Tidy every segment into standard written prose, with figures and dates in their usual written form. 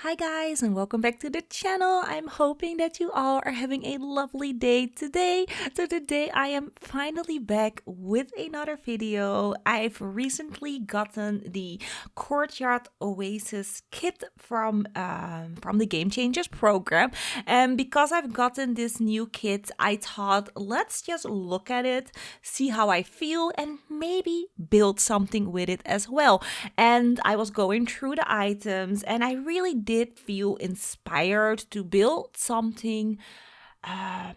Hi guys and welcome back to the channel. I'm hoping that you all are having a lovely day today. So today I am finally back with another video. I've recently gotten the Courtyard Oasis kit from the Game Changers program, and because I've gotten this new kit, I thought let's just look at it, see how I feel, and maybe build something with it as well. And I was going through the items and I really did feel inspired to build something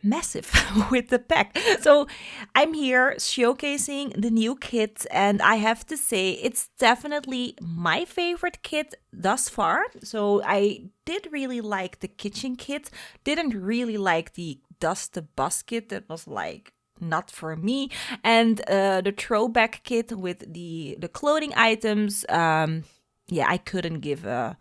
massive with the pack. So I'm here showcasing the new kit, and I have to say it's definitely my favorite kit thus far. So I did really like the kitchen kit, didn't really like the dust the bus kit. That was like not for me. And the throwback kit with the clothing items, yeah, I couldn't give a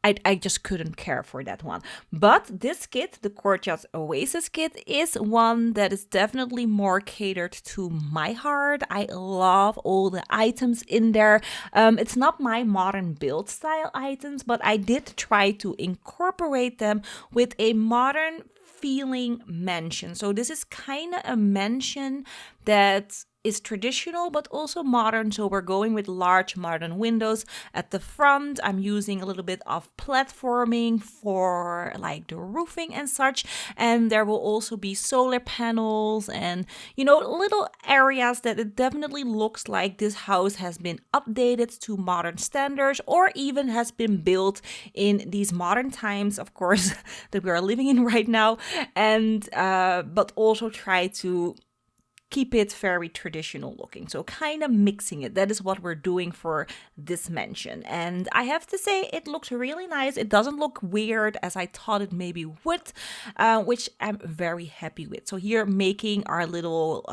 I just couldn't care for that one. But this kit, the Courtyard Oasis kit, is one that is definitely more catered to my heart. I love all the items in there. It's not my modern build style items, but I did try to incorporate them with a modern feeling mansion. So this is kind of a mansion that is traditional but also modern. So we're going with large modern windows at the front. I'm using a little bit of platforming for like the roofing and such, and there will also be solar panels and little areas that it definitely looks like this house has been updated to modern standards, or even has been built in these modern times, of course, that we are living in right now. And but also try to keep it very traditional looking. So kind of mixing it. That is what we're doing for this mansion. And I have to say it looks really nice. It doesn't look weird as I thought it maybe would, which I'm very happy with. So here making our little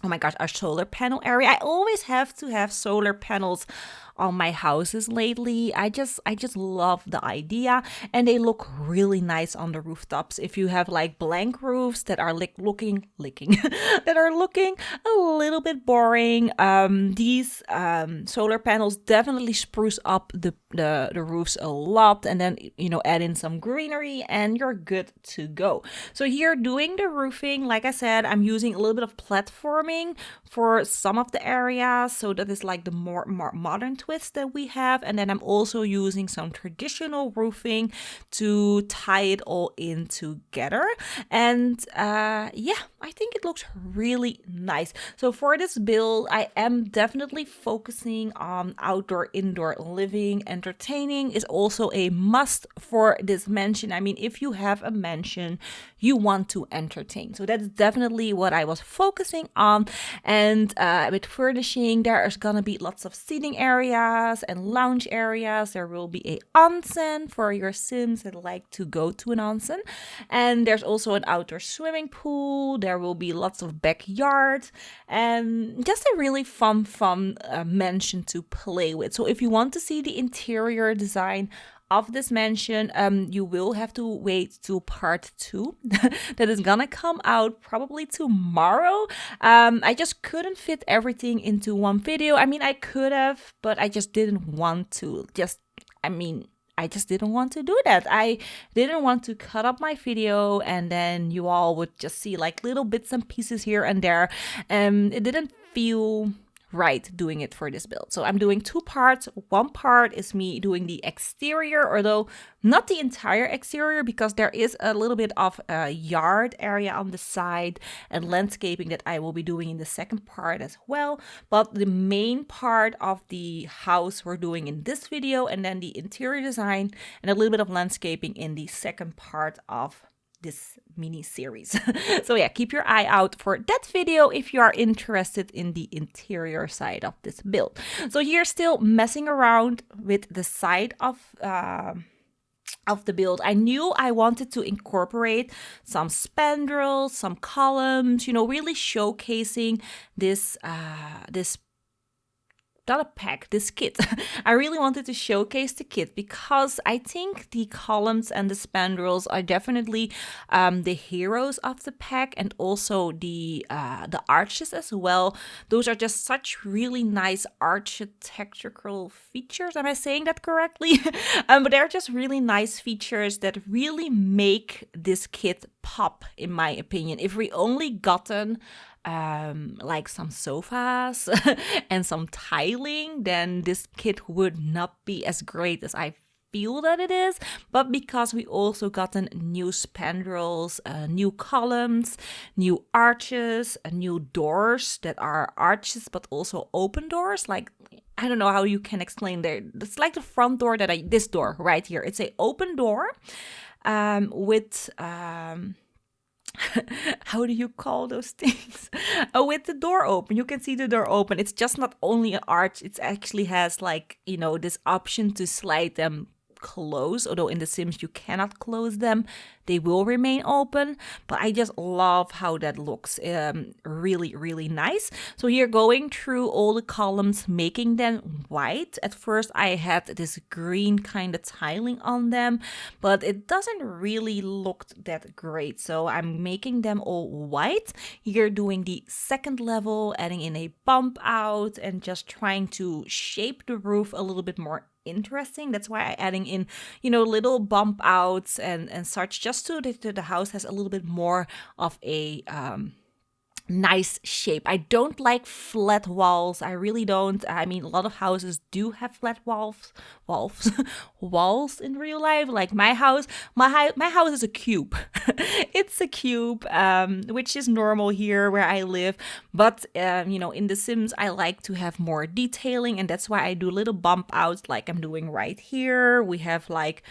oh my gosh, our solar panel area. I always have to have solar panels on my houses lately. I just love the idea, and they look really nice on the rooftops. If you have like blank roofs that are looking that are looking a little bit boring, these solar panels definitely spruce up the roofs a lot, and then add in some greenery and you're good to go. So here doing the roofing, like I said, I'm using a little bit of platforming for some of the areas, so that is like the more modern twist that we have. And then I'm also using some traditional roofing to tie it all in together. And yeah, I think it looks really nice. So for this build, I am definitely focusing on outdoor, indoor living. Entertaining is also a must for this mansion. I mean, if you have a mansion, you want to entertain. So that's definitely what I was focusing on. And with furnishing, there is gonna be lots of seating areas and lounge areas. There will be a onsen for your Sims that like to go to an onsen. And there's also an outdoor swimming pool. There will be lots of backyard and just a really fun mansion to play with. So if you want to see the interior design of this mansion, you will have to wait till part 2 that is gonna come out probably tomorrow. I just couldn't fit everything into one video. I mean, I could have, but I just didn't want to. I just didn't want to do that. I didn't want to cut up my video and then you all would just see like little bits and pieces here and there. It didn't feel right doing it for this build. So I'm doing 2 parts. One part is me doing the exterior, although not the entire exterior, because there is a little bit of a yard area on the side and landscaping that I will be doing in the second part as well. But the main part of the house we're doing in this video, and then the interior design and a little bit of landscaping in the second part of this mini series. So yeah, keep your eye out for that video if you are interested in the interior side of this build. So here, still messing around with the side of the build. I knew I wanted to incorporate some spandrels, some columns, really showcasing this not a pack, this kit. I really wanted to showcase the kit because I think the columns and the spandrels are definitely the heroes of the pack, and also the arches as well. Those are just such really nice architectural features. Am I saying that correctly? But they're just really nice features that really make this kit pop, in my opinion. If we only gotten like some sofas and some tiling, then this kit would not be as great as I feel that it is. But because we also gotten new spandrels, new columns, new arches, new doors that are arches but also open doors, like I don't know how you can explain there. It's like the front door this door right here. It's a open door with how do you call those things? With the door open. You can see the door open. It's just not only an arch. It actually has like, you know, this option to slide them close, although in The Sims you cannot close them. They will remain open, but I just love how that looks. Really, really nice. So here, going through all the columns, making them white. At first I had this green kind of tiling on them, but it doesn't really look that great. So I'm making them all white. Here, doing the second level, adding in a bump out and just trying to shape the roof a little bit more interesting. That's why I'm adding in, you know, little bump outs and such, just so that the house has a little bit more of a nice shape. I don't like flat walls. I really don't. I mean, a lot of houses do have flat walls walls in real life. Like my house is a cube. It's a cube, which is normal here where I live. But you know, in The Sims, I like to have more detailing, and that's why I do little bump outs, like I'm doing right here. We have like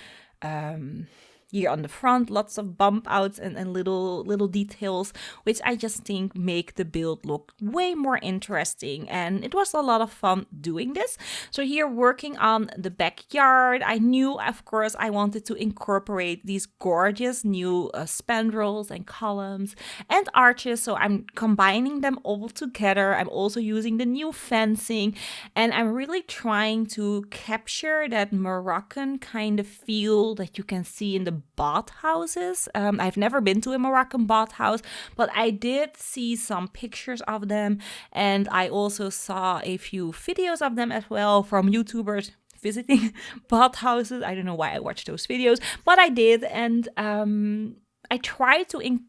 here on the front, lots of bump outs and little details, which I just think make the build look way more interesting. And it was a lot of fun doing this. So here, working on the backyard, I knew, of course, I wanted to incorporate these gorgeous new spandrels and columns and arches. So I'm combining them all together. I'm also using the new fencing, and I'm really trying to capture that Moroccan kind of feel that you can see in the bathhouses. I've never been to a Moroccan bathhouse, but I did see some pictures of them, and I also saw a few videos of them as well from YouTubers visiting bathhouses. I don't know why I watched those videos, but I did, and I tried to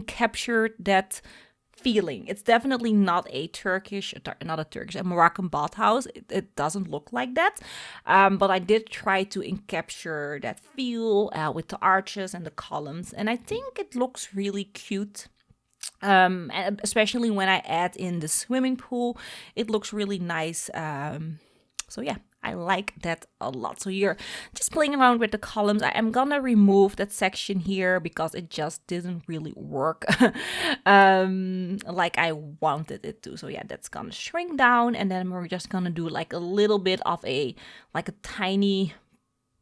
capture that feeling. It's definitely not a Moroccan bathhouse. It doesn't look like that. But I did try to capture that feel with the arches and the columns, and I think it looks really cute. And especially when I add in the swimming pool, it looks really nice. So yeah, I like that a lot. So here, just playing around with the columns. I am gonna remove that section here because it just didn't really work like I wanted it to. So yeah, that's gonna shrink down, and then we're just gonna do like a little bit of a tiny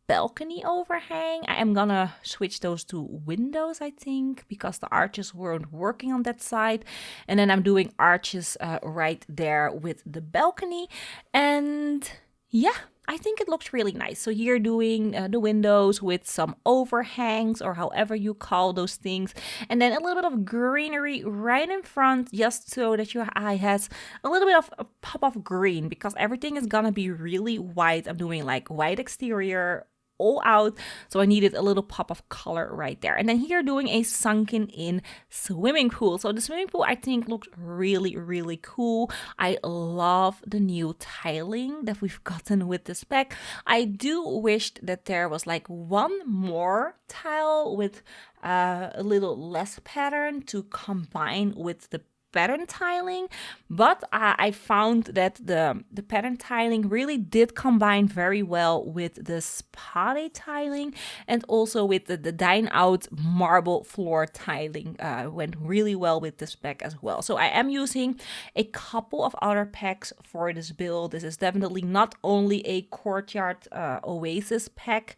balcony overhang. I am gonna switch those to windows, I think, because the arches weren't working on that side. And then I'm doing arches right there with the balcony. And yeah, I think it looks really nice. So here, doing the windows with some overhangs, or however you call those things. And then a little bit of greenery right in front, just so that your eye has a little bit of a pop of green, because everything is gonna be really white. I'm doing like white exterior all out, so I needed a little pop of color right there. And then here, doing a sunken in swimming pool. So the swimming pool, I think, looks really, really cool. I love the new tiling that we've gotten with this pack. I do wish that there was like one more tile with a little less pattern to combine with the pattern tiling, but I found that the pattern tiling really did combine very well with the spade tiling, and also with the dine out marble floor tiling. Went really well with this pack as well. So I am using a couple of other packs for this build. This is definitely not only a Courtyard Oasis pack,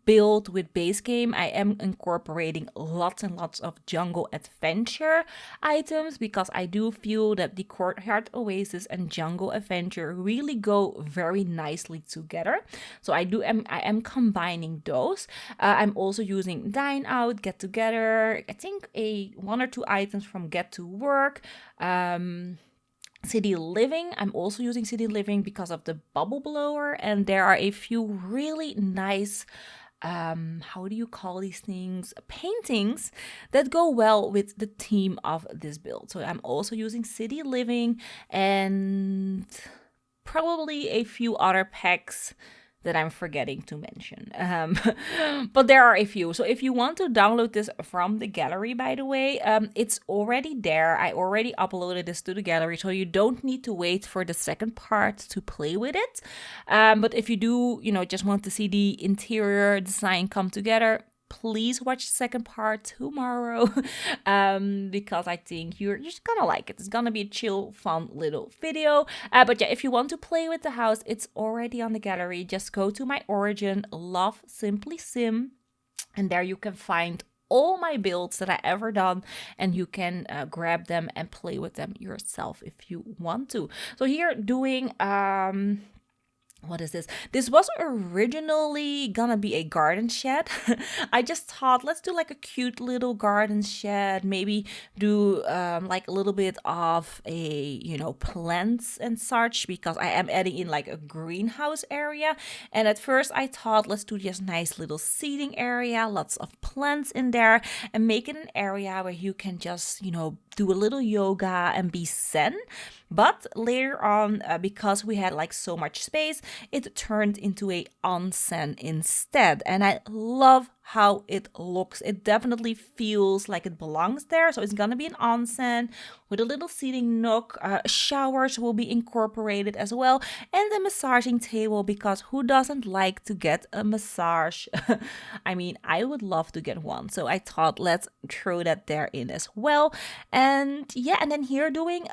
build with base game, I am incorporating lots and lots of jungle adventure items because I do feel that the Courtyard Oasis and jungle adventure really go very nicely together. So I am combining those. I'm also using Dine Out, Get Together, I think one or two items from Get to Work. City Living. I'm also using City Living because of the bubble blower, and there are a few really nice how do you call these things, paintings that go well with the theme of this build. So I'm also using City Living and probably a few other packs that I'm forgetting to mention. But there are a few. So if you want to download this from the gallery, by the way, it's already there. I already uploaded this to the gallery, so you don't need to wait for the second part to play with it. But if you do, just want to see the interior design come together, please watch the second part tomorrow because I think you're just gonna like it. It's gonna be a chill, fun little video. But yeah, if you want to play with the house, it's already on the gallery. Just go to my origin, LoveSimplySim, and there you can find all my builds that I ever done, and you can grab them and play with them yourself if you want to. So here doing what is this? This was originally gonna be a garden shed. I just thought, let's do like a cute little garden shed, maybe do like a little bit of a, plants and such, because I am adding in like a greenhouse area. And at first I thought, let's do just nice little seating area, lots of plants in there, and make it an area where you can just, do a little yoga and be zen. But later on, because we had like so much space, it turned into a onsen instead. And I love how it looks. It definitely feels like it belongs there. So it's gonna be an onsen with a little seating nook. Showers will be incorporated as well, and a massaging table, because who doesn't like to get a massage? I mean, I would love to get one. So I thought, let's throw that there in as well. And yeah, and then here doing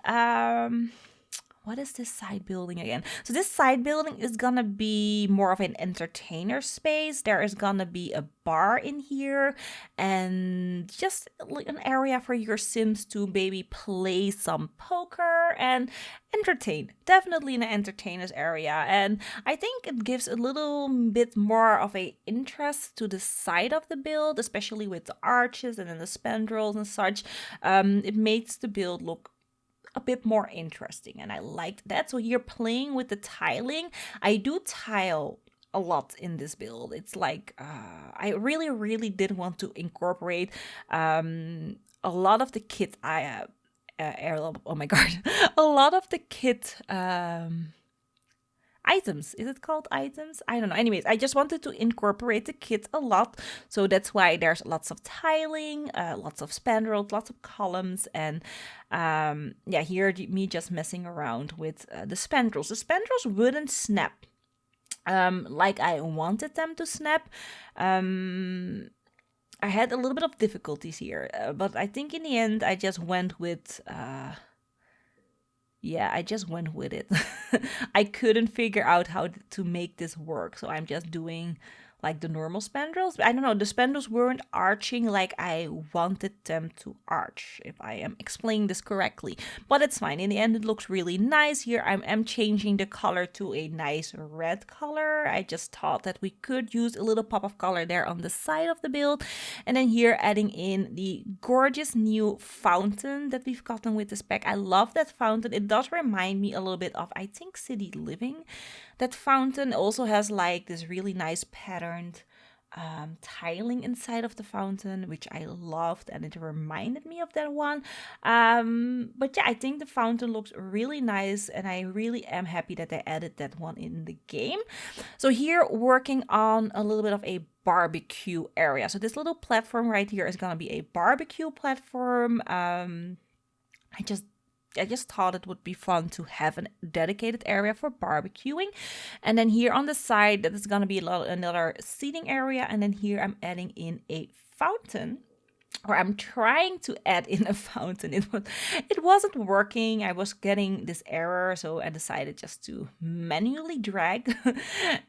what is this side building again? So this side building is gonna be more of an entertainer space. There is gonna be a bar in here and just an area for your Sims to maybe play some poker and entertain. Definitely an entertainer's area. And I think it gives a little bit more of a interest to the side of the build, especially with the arches and then the spandrels and such. It makes the build look a bit more interesting, and I liked that. So here playing with the tiling, I do tile a lot in this build. It's like I really did want to incorporate a lot of the kit oh my god, a lot of the kit items. Is it called items? I don't know. Anyways, I just wanted to incorporate the kit a lot. So that's why there's lots of tiling, lots of spandrels, lots of columns. And yeah, here me just messing around with the spandrels. The spandrels wouldn't snap like I wanted them to snap. I had a little bit of difficulties here, but I think in the end I just went with yeah, I just went with it. I couldn't figure out how to make this work, so I'm just doing like the normal spandrels. I don't know, the spandrels weren't arching like I wanted them to arch, if I am explaining this correctly. But it's fine. In the end, it looks really nice. Here I am changing the color to a nice red color. I just thought that we could use a little pop of color there on the side of the build. And then here adding in the gorgeous new fountain that we've gotten with this pack. I love that fountain. It does remind me a little bit of, I think, City Living. That fountain also has like this really nice patterned tiling inside of the fountain, which I loved, and it reminded me of that one. But yeah, I think the fountain looks really nice, and I really am happy that they added that one in the game. So here working on a little bit of a barbecue area. So this little platform right here is gonna be a barbecue platform. I just thought it would be fun to have a dedicated area for barbecuing. And then here on the side, that is going to be another seating area. And then here I'm adding in a fountain. or I'm trying to add in a fountain. It wasn't working. I was getting this error, so I decided just to manually drag.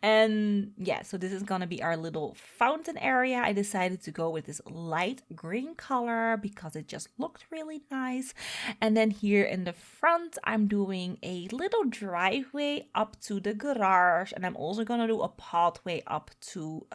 And yeah, so this is gonna be our little fountain area. I decided to go with this light green color because it just looked really nice. And then here in the front, I'm doing a little driveway up to the garage, and I'm also gonna do a pathway up to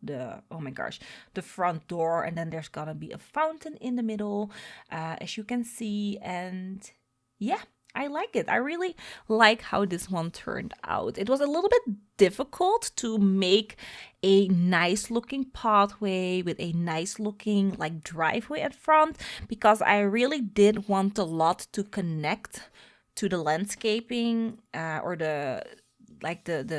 the front door, and then there's gonna be a fountain in the middle, as you can see. And yeah, I like it. I really like how this one turned out. It was a little bit difficult to make a nice looking pathway with a nice looking like driveway at front, because I really did want the lot to connect to the landscaping, or the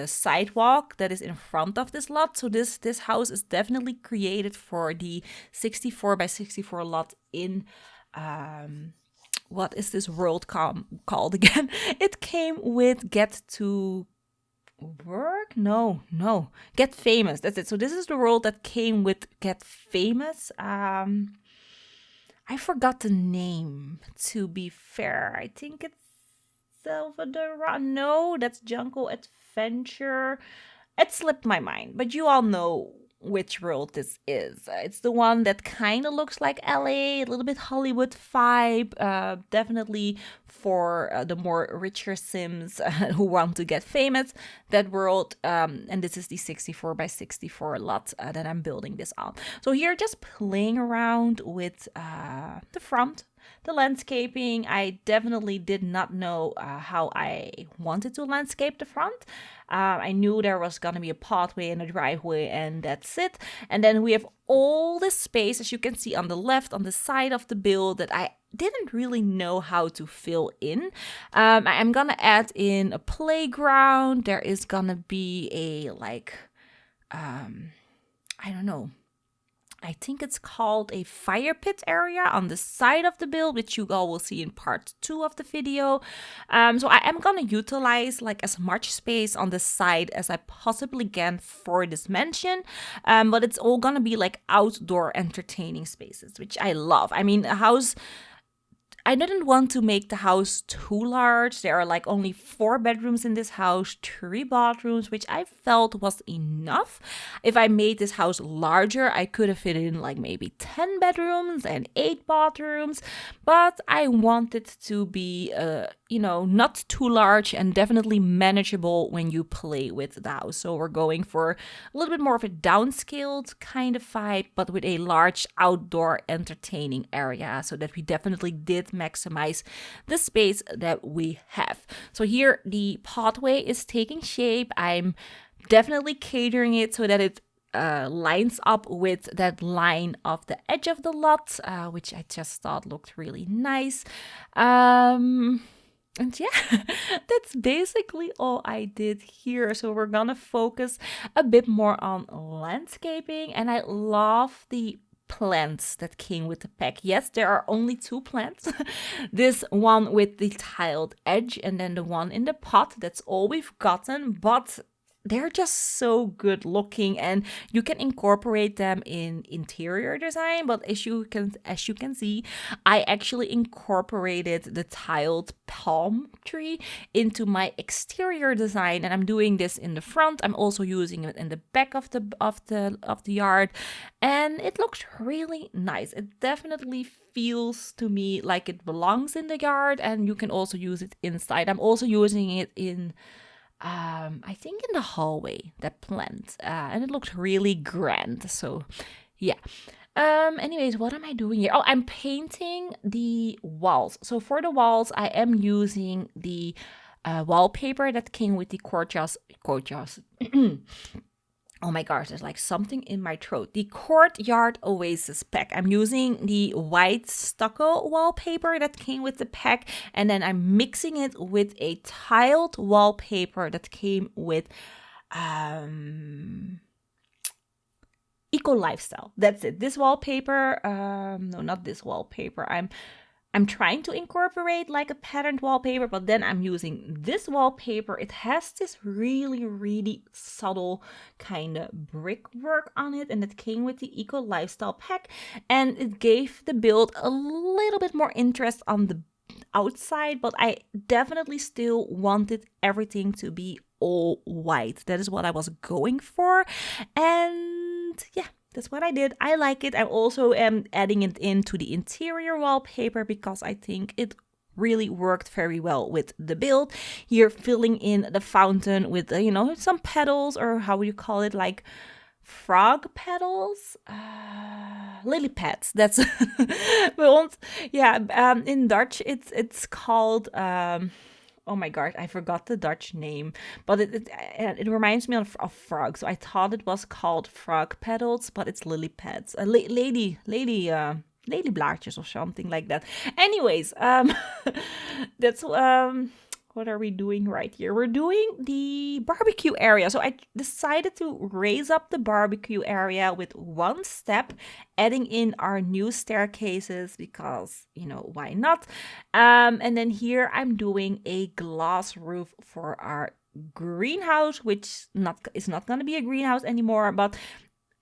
sidewalk that is in front of this lot. So this house is definitely created for the 64 by 64 lot in what is this world called again? It came with Get to Work? No. Get Famous. That's it. So this is the world that came with Get Famous. I forgot the name, to be fair. I think it's Salvador. No, that's Jungle Adventure. It slipped my mind, but you all know which world this is. It's the one that kind of looks like LA, a little bit Hollywood vibe. Definitely for the more richer Sims who want to get famous. That world, and this is the 64 by 64 lot that I'm building this on. So here, just playing around with the front, the landscaping. I definitely did not know how I wanted to landscape the front. I knew there was gonna be a pathway and a driveway, and that's it. And then we have all this space, as you can see on the left, on the side of the build, that I didn't really know how to fill in. I'm gonna add in a playground. There is gonna be a I don't know, I think it's called a fire pit area on the side of the build, which you all will see in part 2 of the video. So I am going to utilize like as much space on the side as I possibly can for this mansion. But it's all going to be like outdoor entertaining spaces, which I love. I mean, a house, I didn't want to make the house too large. There are like only 4 bedrooms in this house, 3 bathrooms, which I felt was enough. If I made this house larger, I could have fit in like maybe 10 bedrooms and 8 bathrooms. But I wanted to be, not too large and definitely manageable when you play with the house. So we're going for a little bit more of a downscaled kind of vibe, but with a large outdoor entertaining area, so that we definitely did maximize the space that we have. So here the pathway is taking shape. I'm definitely catering it so that it lines up with that line of the edge of the lot, which I just thought looked really nice. And yeah, that's basically all I did here. So we're gonna focus a bit more on landscaping, and I love the plants that came with the pack. Yes, there are only 2 plants. This one with the tiled edge, and then the one in the pot. That's all we've gotten, but they're just so good looking, and you can incorporate them in interior design. But as you can see, I actually incorporated the tiled palm tree into my exterior design, and I'm doing this in the front. I'm also using it in the back of the yard, and it looks really nice. It definitely feels to me like it belongs in the yard, and you can also use it inside. I'm also using it in I think in the hallway, that plant, and it looked really grand. So yeah. Anyways, what am I doing here? Oh, I'm painting the walls. So for the walls, I am using the wallpaper that came with the Courtyard. Oh my gosh, there's like something in my throat. The Courtyard Oasis pack. I'm using the white stucco wallpaper that came with the pack, and then I'm mixing it with a tiled wallpaper that came with Eco Lifestyle. That's it. This wallpaper, no, not this wallpaper. I'm I'm trying to incorporate like a patterned wallpaper, but then I'm using this wallpaper. It has this really, really subtle kind of brickwork on it, and it came with the Eco Lifestyle pack, and it gave the build a little bit more interest on the outside, but I definitely still wanted everything to be all white. That is what I was going for, and yeah, that's what I did. I like it. I also am adding it into the interior wallpaper because I think it really worked very well with the build. Here, filling in the fountain with, you know, some petals, or how you call it, like frog petals, lily pads. That's yeah. In Dutch, it's called. Oh my god, I forgot the Dutch name, but it reminds me of frog. So I thought it was called frog petals, but it's lily pads. Lady blaadjes or something like that. Anyways, that's what are we doing right here? We're doing the barbecue area. So I decided to raise up the barbecue area with one step, adding in our new staircases because, you know, why not? And then here I'm doing a glass roof for our greenhouse, which is not going to be a greenhouse anymore, but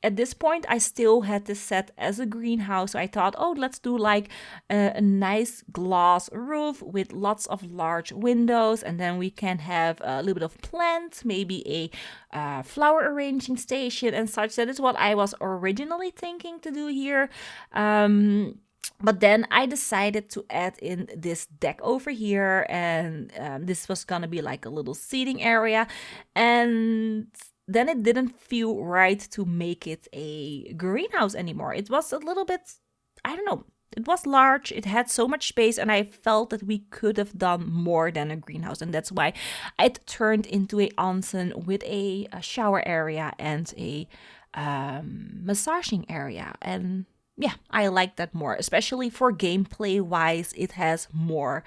at this point, I still had this set as a greenhouse. So I thought, oh, let's do like a nice glass roof with lots of large windows. And then we can have a little bit of plants, maybe a flower arranging station and such. That is what I was originally thinking to do here. But then I decided to add in this deck over here. And this was going to be like a little seating area. And then it didn't feel right to make it a greenhouse anymore. It was a little bit, I don't know, it was large, it had so much space, and I felt that we could have done more than a greenhouse. And that's why it turned into a onsen with a shower area and a massaging area. And yeah, I like that more, especially for gameplay wise. It has more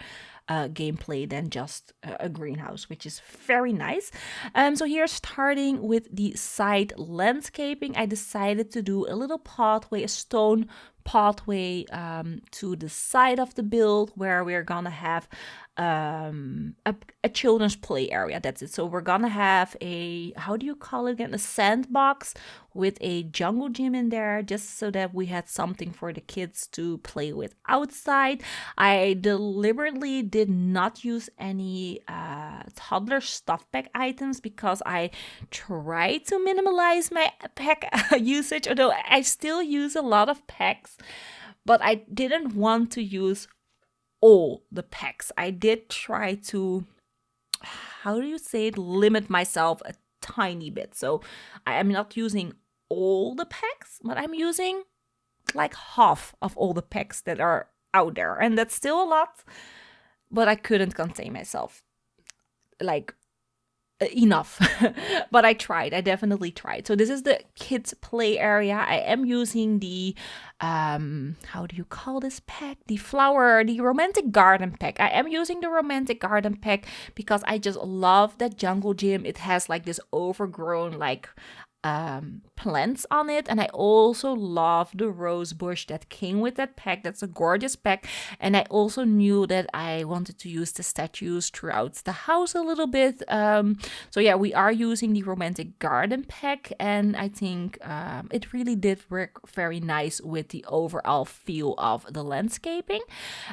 gameplay than just a greenhouse, which is very nice. So here, starting with the side landscaping, I decided to do a little pathway, a stone pathway to the side of the build where we're gonna have a children's play area. That's it. So we're gonna have a, how do you call it again, a sandbox with a jungle gym in there, just so that we had something for the kids to play with outside. I deliberately did not use any toddler stuff pack items because I try to minimize my pack usage, although I still use a lot of packs, but I didn't want to use all the packs. I did try to, how do you say it, limit myself a tiny bit. So I am not using all the packs, but I'm using like half of all the packs that are out there. And that's still a lot, but I couldn't contain myself like enough. But I tried. I definitely tried. So this is the kids play area. I am using the how do you call this pack, the romantic garden pack. I am using the romantic garden pack because I just love that jungle gym. It has like this overgrown like plants on it, and I also love the rose bush that came with that pack. That's a gorgeous pack. And I also knew that I wanted to use the statues throughout the house a little bit, so yeah, we are using the romantic garden pack, and I think it really did work very nice with the overall feel of the landscaping.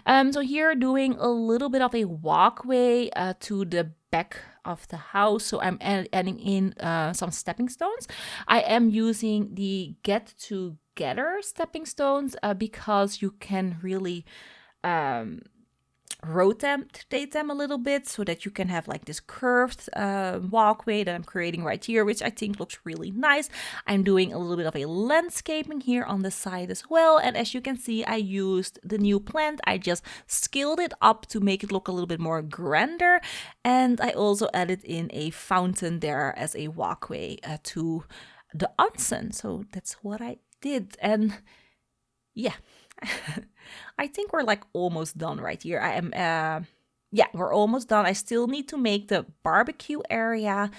So here, doing a little bit of a walkway to the back of the house. So I'm adding in some stepping stones. I am using the get together stepping stones because you can really rotate them a little bit so that you can have like this curved walkway that I'm creating right here, which I think looks really nice. I'm doing a little bit of a landscaping here on the side as well, and as you can see, I used the new plant. I just scaled it up to make it look a little bit more grander, and I also added in a fountain there as a walkway to the onsen. So that's what I did, and yeah. I think we're like almost done right here. I am, yeah, we're almost done. I still need to make the barbecue area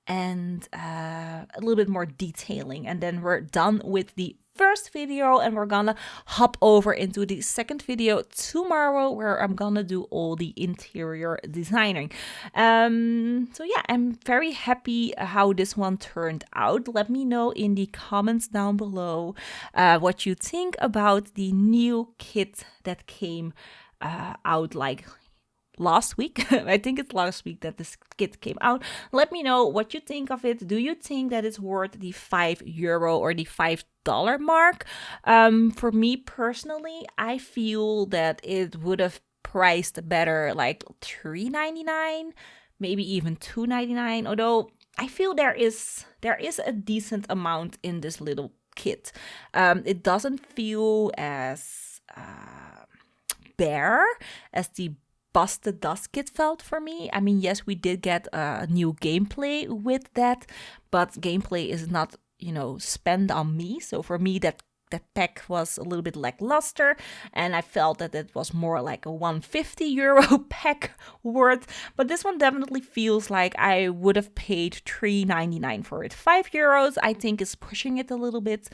and a little bit more detailing, and then we're done with the first video, and we're gonna hop over into the second video tomorrow, where I'm gonna do all the interior designing. So yeah, I'm very happy how this one turned out. Let me know in the comments down below what you think about the new kit that came out like last week. I think it's last week that this kit came out. Let me know what you think of it. Do you think that it's worth the €5 or the $5 mark? For me personally, I feel that it would have priced better, like $3.99, maybe even $2.99. Although I feel there is a decent amount in this little kit. It doesn't feel as bare as the Busted Dust kit felt for me. I mean, yes, we did get a new gameplay with that, but gameplay is not, spent on me. So for me, that pack was a little bit lackluster, and I felt that it was more like a €150 pack worth. But this one definitely feels like I would have paid $3.99 for it. €5, I think, is pushing it a little bit.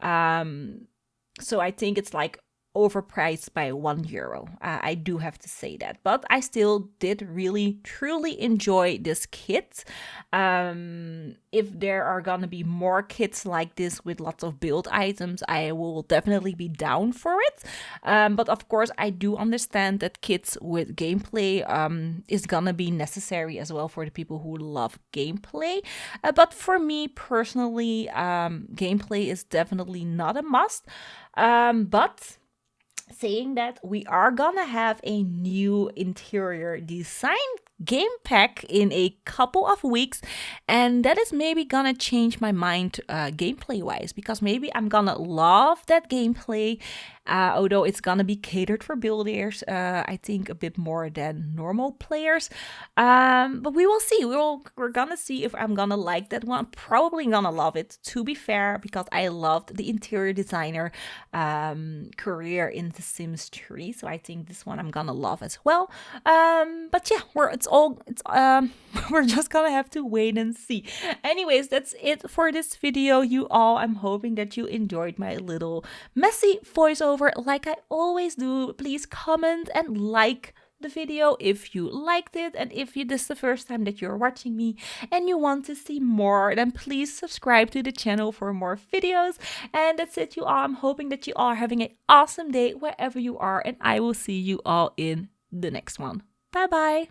So I think it's like overpriced by €1. I do have to say that, but I still did really truly enjoy this kit. If there are gonna be more kits like this with lots of build items, I will definitely be down for it. But of course, I do understand that kits with gameplay is gonna be necessary as well for the people who love gameplay. But for me personally, gameplay is definitely not a must. But saying that, we are gonna have a new interior design game pack in a couple of weeks, and that is maybe gonna change my mind gameplay wise, because maybe I'm gonna love that gameplay, although it's gonna be catered for builders, I think a bit more than normal players, but we will see. We're gonna see if I'm gonna like that one. Probably gonna love it, to be fair, because I loved the interior designer career in The Sims 3, so I think this one I'm gonna love as well. But yeah, we're just gonna have to wait and see. Anyways, that's it for this video, you all. I'm hoping that you enjoyed my little messy voiceover like I always do. Please comment and like the video if you liked it, and if this is the first time that you're watching me and you want to see more, then please subscribe to the channel for more videos. And that's it, you all. I'm hoping that you all are having an awesome day wherever you are, and I will see you all in the next one. Bye bye.